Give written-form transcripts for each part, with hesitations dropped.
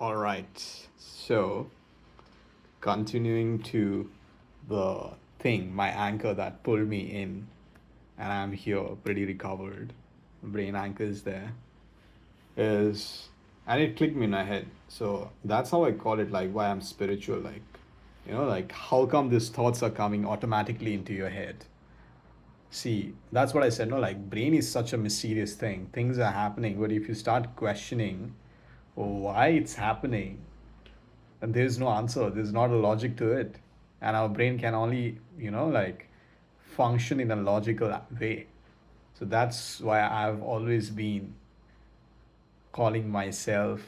All right. So, continuing to the thing, my anchor that pulled me in, and I'm here pretty recovered. Brain anchor is there. Is and it clicked me in my head. So that's how I call it. Like why I'm spiritual. Like how come these thoughts are coming automatically into your head? See, that's what I said. No, like brain is such a mysterious thing. Things are happening, but if you start questioning why it's happening, and there's no answer, there's not a logic to it, and our brain can only like function in a logical way. So that's why I've always been calling myself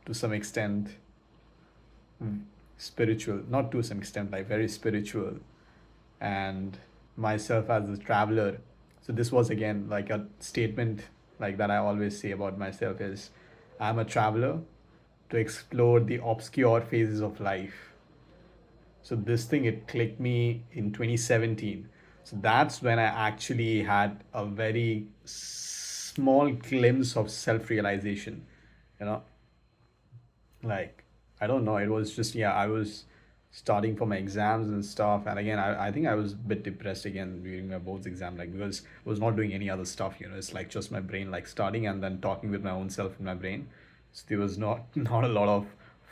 to some extent spiritual, not to some extent, like very spiritual, and myself as a traveler. So this was again like a statement like that I always say about myself is I'm a traveler to explore the obscure phases of life. So this thing, it clicked me in 2017. So that's when I actually had a very small glimpse of self-realization. You know, like I don't know, it was just, yeah, I was starting for my exams and stuff, and again I think I was a bit depressed again during my boards exam, like because I was not doing any other stuff, it's like just my brain like starting and then talking with my own self in my brain. So there was not not a lot of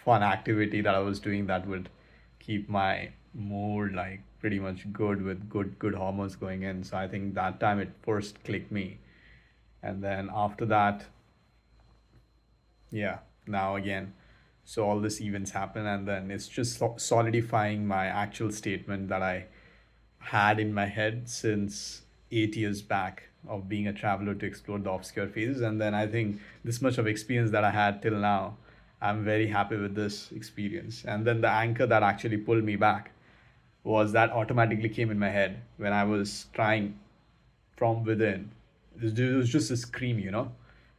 fun activity that I was doing that would keep my mood like pretty much good with good hormones going in. So I think that time it first clicked me, and then after that, yeah, now again, so all these events happen, and then it's just solidifying my actual statement that I had in my head since 8 years back of being a traveler to explore the obscure phases. And then I think this much of experience that I had till now, I'm very happy with this experience. And then the anchor that actually pulled me back was that automatically came in my head when I was trying from within. It was just a scream,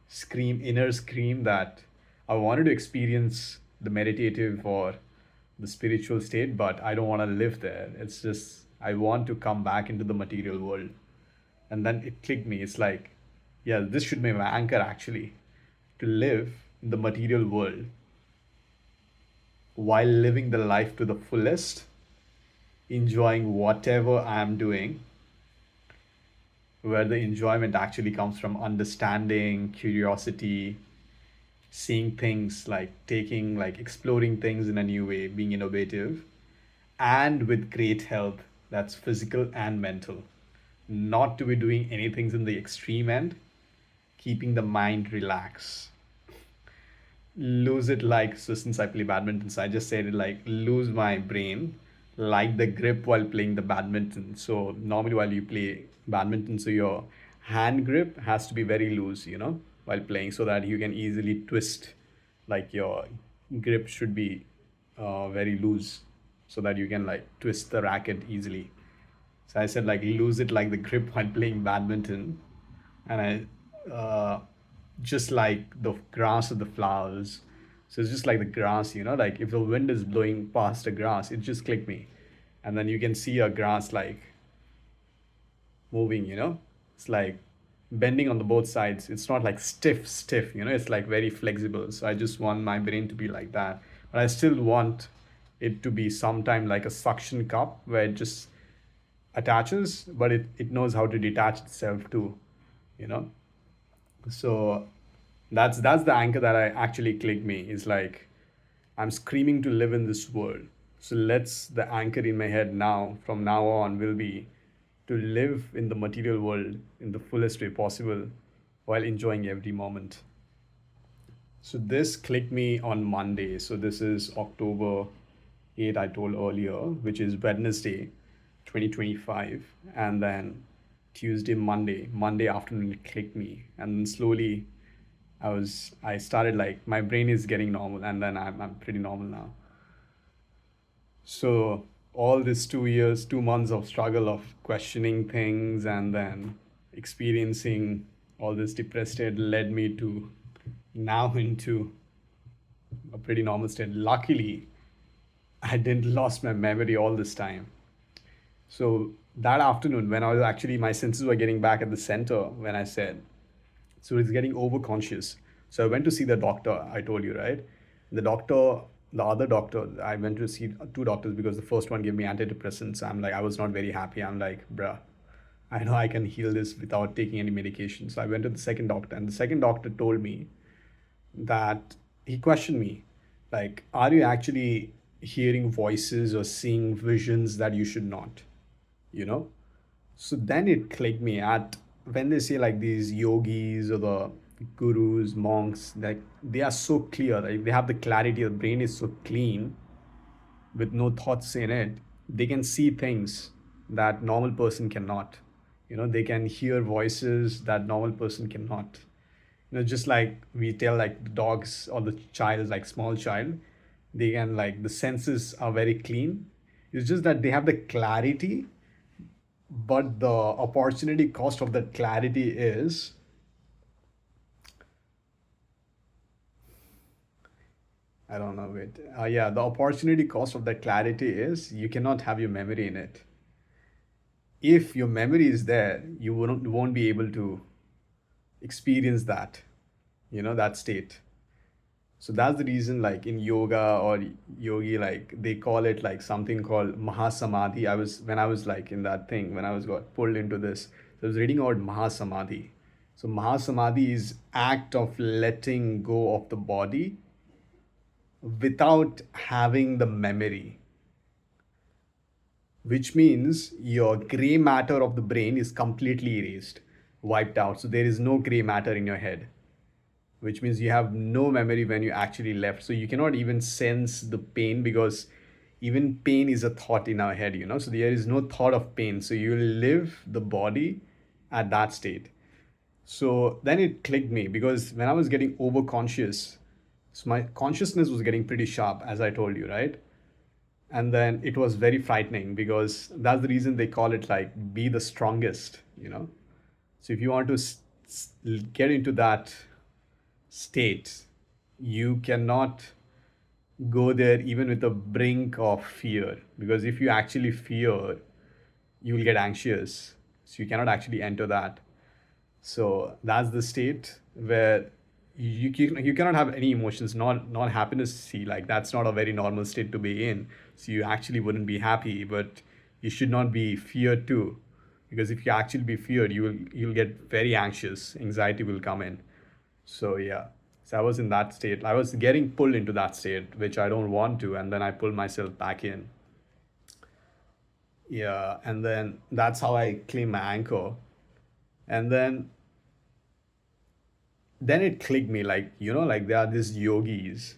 scream, inner scream that I wanted to experience the meditative or the spiritual state, but I don't want to live there. It's just, I want to come back into the material world. And then it clicked me. It's like, yeah, this should be my anchor actually, to live in the material world while living the life to the fullest, enjoying whatever I'm doing, where the enjoyment actually comes from understanding, curiosity, seeing things, like taking, like exploring things in a new way, being innovative, and with great health, that's physical and mental. Not to be doing anything in the extreme end, keeping the mind relaxed. Lose it, like, so since I play badminton, so I just said it like lose my brain, like the grip while playing the badminton. So normally while you play badminton, so your hand grip has to be very loose, while playing, so that you can easily twist, like your grip should be very loose, so that you can like twist the racket easily. So I said like lose it like the grip while playing badminton, and just like the grass or the flowers. So it's just like the grass, like if the wind is blowing past the grass, it just clicked me. And then you can see a grass like moving, it's like bending on the both sides. It's not like stiff, it's like very flexible. So I just want my brain to be like that. But I still want it to be sometime like a suction cup where it just attaches, but it knows how to detach itself too, you know so that's the anchor that I actually clicked me. Is like I'm screaming to live in this world. So let's the anchor in my head now from now on will be to live in the material world in the fullest way possible while enjoying every moment. So this clicked me on Monday. So this is October 8th, I told earlier, which is Wednesday, 2025. And then Tuesday, Monday afternoon, it clicked me. And then slowly I started like, my brain is getting normal, and then I'm pretty normal now. So all this 2 years, 2 months of struggle of questioning things and then experiencing all this depressed state led me to now into a pretty normal state. Luckily, I didn't lost my memory all this time. So that afternoon, when I was actually my senses were getting back at the center, when I said, so it's getting overconscious. So I went to see the doctor. I told you, right? The doctor, the other doctor, I went to see two doctors because the first one gave me antidepressants. I'm like, I was not very happy. I'm like, bruh, I know I can heal this without taking any medication. So I went to the second doctor, and the second doctor told me that he questioned me, like, are you actually hearing voices or seeing visions that you should not? You know? So then it clicked me at when they say like these yogis or the gurus, monks, like they are so clear, like they have the clarity, the brain is so clean with no thoughts in it, they can see things that normal person cannot. They can hear voices that normal person cannot. Just like we tell like the dogs or the child, like small child, they can, like, the senses are very clean. It's just that they have the clarity, but the opportunity cost of that clarity is, I don't know, wait, yeah, the opportunity cost of that clarity is you cannot have your memory in it. If your memory is there, you won't be able to experience that, that state. So that's the reason, like in yoga or yogi, like they call it like something called mahasamadhi. When I was like in that thing, when I was got pulled into this, so I was reading about mahasamadhi. So mahasamadhi is act of letting go of the body without having the memory, which means your gray matter of the brain is completely erased, wiped out. So there is no gray matter in your head, which means you have no memory when you actually left. So you cannot even sense the pain, because even pain is a thought in our head. So there is no thought of pain. So you will live the body at that state. So then it clicked me, because when I was getting over conscious, so my consciousness was getting pretty sharp, as I told you, right? And then it was very frightening, because that's the reason they call it like be the strongest. So if you want to get into that state, you cannot go there even with the brink of fear, because if you actually fear, you will get anxious. So you cannot actually enter that. So that's the state where you cannot have any emotions, not happiness. See, like that's not a very normal state to be in. So you actually wouldn't be happy, but you should not be feared too, because if you actually be feared, you'll get very anxious. Anxiety will come in. So yeah, so I was in that state. I was getting pulled into that state, which I don't want to, and then I pulled myself back in. Yeah, and then that's how I claim my anchor. And then it clicked me, like, like there are these yogis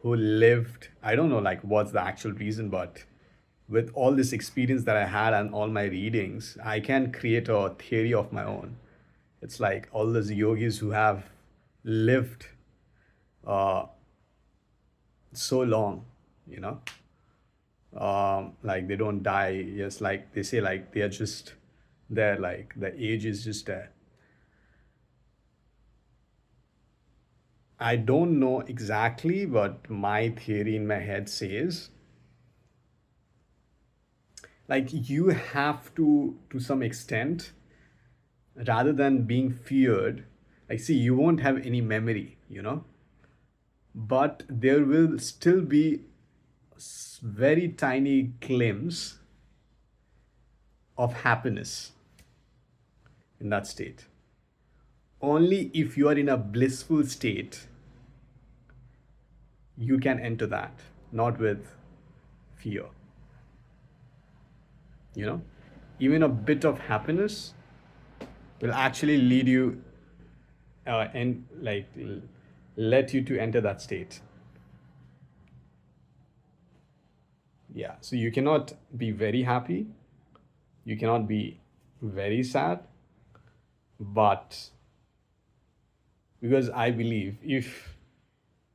who lived, I don't know like what's the actual reason, but with all this experience that I had and all my readings, I can create a theory of my own. It's like all these yogis who have lived uh, so long, you know, like they don't die. Yes, like they say, like they are just there, like the age is just there. I don't know exactly, but my theory in my head says like you have to some extent, rather than being feared, like see, you won't have any memory, but there will still be very tiny glimpse of happiness in that state. Only if you are in a blissful state, you can enter that, not with fear. you know Even a bit of happiness will actually lead you and like let you to enter that state. Yeah, so you cannot be very happy, you cannot be very sad, but because I believe if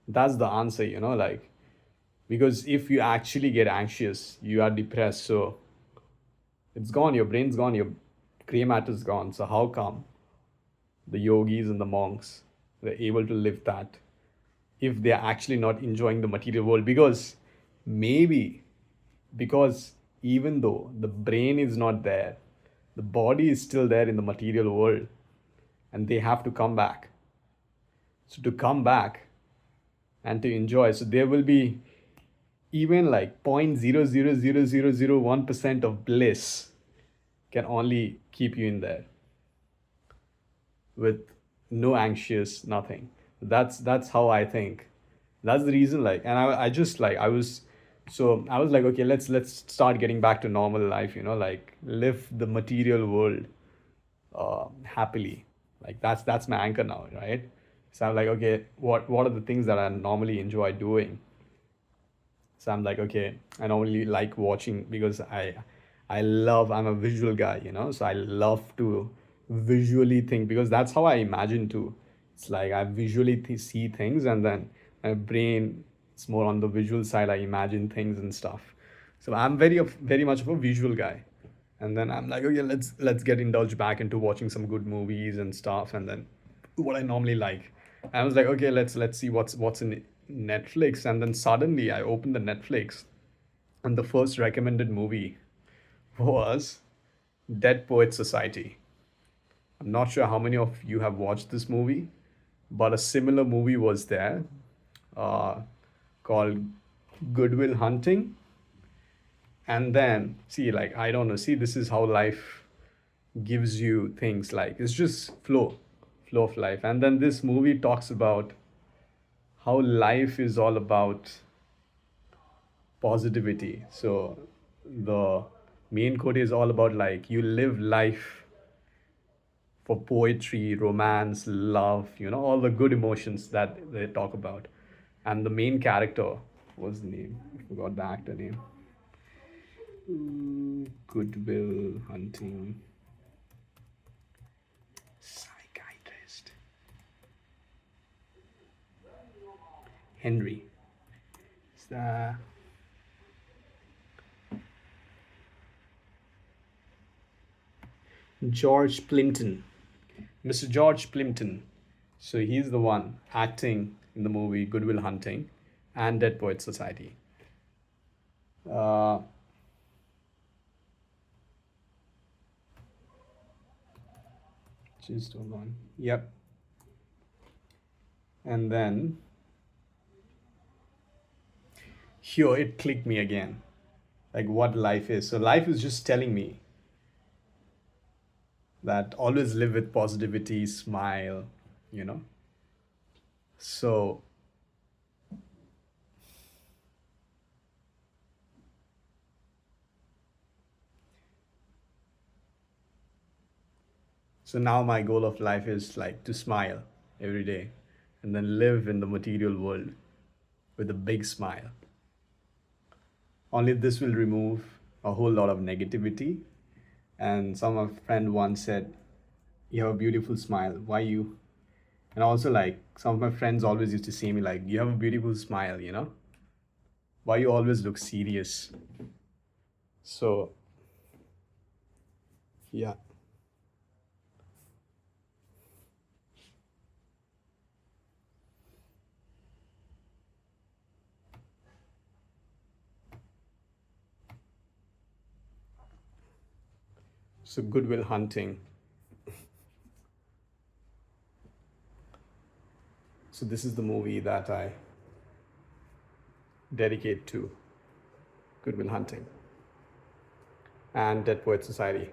that's the answer, like, because if you actually get anxious, you are depressed, so it's gone, your brain's gone, your gray matter's gone. So how come the yogis and the monks, they're able to live that if they're actually not enjoying the material world? Because maybe, because even though the brain is not there, the body is still there in the material world, and they have to come back. So to come back, and to enjoy. So there will be even like 0.0000001% of bliss can only keep you in there with no anxious nothing. That's how I think. That's the reason, like, and I just like I was so I was like, okay, let's start getting back to normal life, like live the material world happily. Like that's my anchor now, right? So I'm like, okay, what are the things that I normally enjoy doing? So I'm like, okay, I normally like watching because I'm a visual guy, so I love to visually think because that's how I imagine too. It's like I visually see things, and then my brain, it's more on the visual side. I imagine things and stuff. So I'm very much of a visual guy. And then I'm like, okay, let's get indulged back into watching some good movies and stuff, and then what I normally like. I was like, okay, let's see what's in Netflix, and then suddenly I opened the Netflix, and the first recommended movie was Dead Poet Society. I'm not sure how many of you have watched this movie, but a similar movie was there, uh, called Goodwill Hunting. And then see, like, I don't know, see, this is how life gives you things, like it's just flow of life. And then this movie talks about how life is all about positivity. So the main quote is all about like you live life for poetry, romance, love, all the good emotions that they talk about. And the main character, what's the name? I forgot the actor name. Goodwill Hunting. Psychiatrist. Henry. Is that George Plimpton? Mr. George Plimpton. So he's the one acting in the movie Goodwill Hunting and Dead Poet Society. Uh, just hold on. Yep. And then here it clicked me again, like what life is. So life is just telling me that always live with positivity, smile, you know. So so now my goal of life is like to smile every day and then live in the material world with a big smile. Only this will remove a whole lot of negativity. And some of friend once said, "You have a beautiful smile. Why you?" And also, like, some of my friends always used to say me like, "You have a beautiful smile. Why you always look serious?" So yeah. So Goodwill Hunting. So this is the movie that I dedicate to Goodwill Hunting and Dead Poet Society.